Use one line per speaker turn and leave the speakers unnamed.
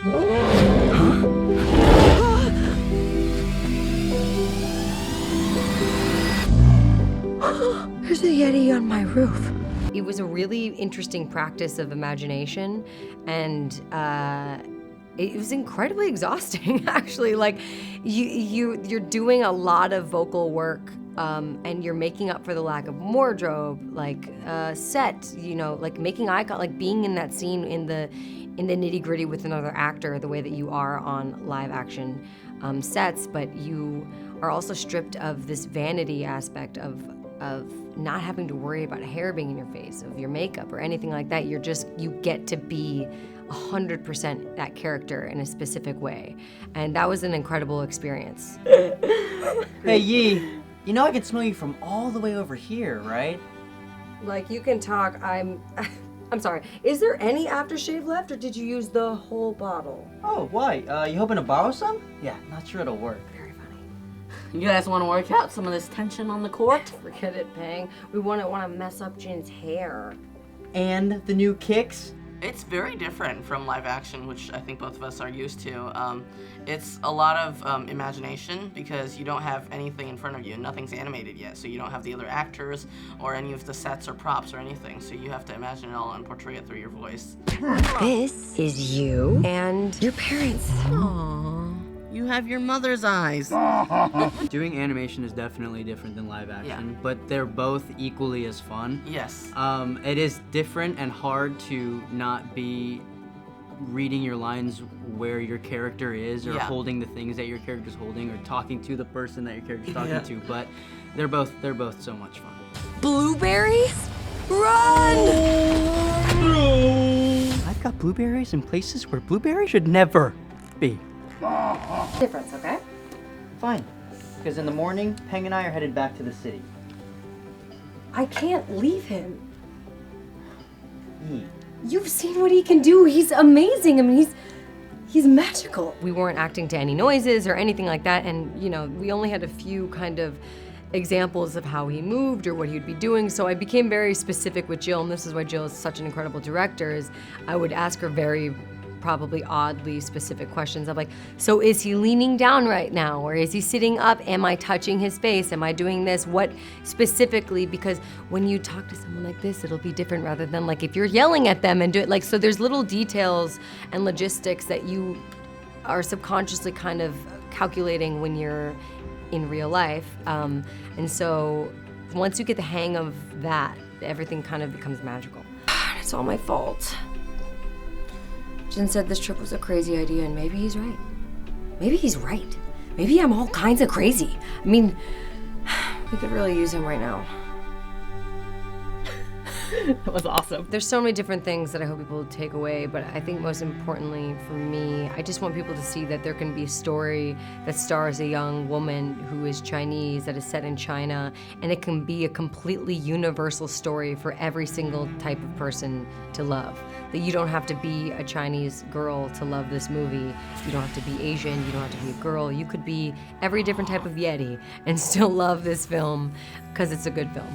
There's a Yeti on my roof.
It was a really interesting practice of imagination, and it was incredibly exhausting, actually. Like, you're doing a lot of vocal work, and you're making up for the lack of wardrobe, like set, like making eye contact, like being in that scene in the nitty-gritty with another actor, the way that you are on live action sets, but you are also stripped of this vanity aspect of not having to worry about hair being in your face, of your makeup or anything like that. You get to be 100% that character in a specific way. And that was an incredible experience.
Hey, Yi, you know I can smell you from all the way over here, right?
Like, you can talk, I'm sorry, is there any aftershave left, or did you use the whole bottle?
Oh, why? You hoping to borrow some? Yeah, not sure it'll work.
Very funny.
You guys want to work out some of this tension on the court?
Forget it, Pang. We wouldn't want to mess up Jin's hair.
And the new kicks?
It's very different from live action, which I think both of us are used to. It's a lot of imagination, because you don't have anything in front of you. Nothing's animated yet, so you don't have the other actors or any of the sets or props or anything. So you have to imagine it all and portray it through your voice.
This is you and your parents.
Aww. You have your mother's eyes.
Doing animation is definitely different than live action, but they're both equally as fun.
Yes.
It is different and hard to not be reading your lines where your character is, or holding the things that your character's holding, or talking to the person that your character's talking to, but they're both so much fun.
Blueberries? Run!
I've got blueberries in places where blueberries should never be.
Difference, okay?
Fine. Because in the morning, Peng and I are headed back to the city.
I can't leave him.
Yi.
You've seen what he can do. He's amazing. I mean, he's magical. We weren't acting to any noises or anything like that, and we only had a few kind of examples of how he moved or what he would be doing. So I became very specific with Jill, and this is why Jill is such an incredible director, is I would ask her very probably oddly specific questions of like, so is he leaning down right now, or is he sitting up? Am I touching his face? Am I doing this? What specifically? Because when you talk to someone like this, it'll be different rather than like if you're yelling at them and do it like, so there's little details and logistics that you are subconsciously kind of calculating when you're in real life. And so once you get the hang of that, everything kind of becomes magical. It's all my fault. Jin said this trip was a crazy idea, and maybe he's right. Maybe he's right. Maybe I'm all kinds of crazy. I mean, we could really use him right now.
That was awesome.
There's so many different things that I hope people take away, but I think most importantly for me, I just want people to see that there can be a story that stars a young woman who is Chinese, that is set in China, and it can be a completely universal story for every single type of person to love. That you don't have to be a Chinese girl to love this movie. You don't have to be Asian, you don't have to be a girl. You could be every different type of Yeti and still love this film because it's a good film.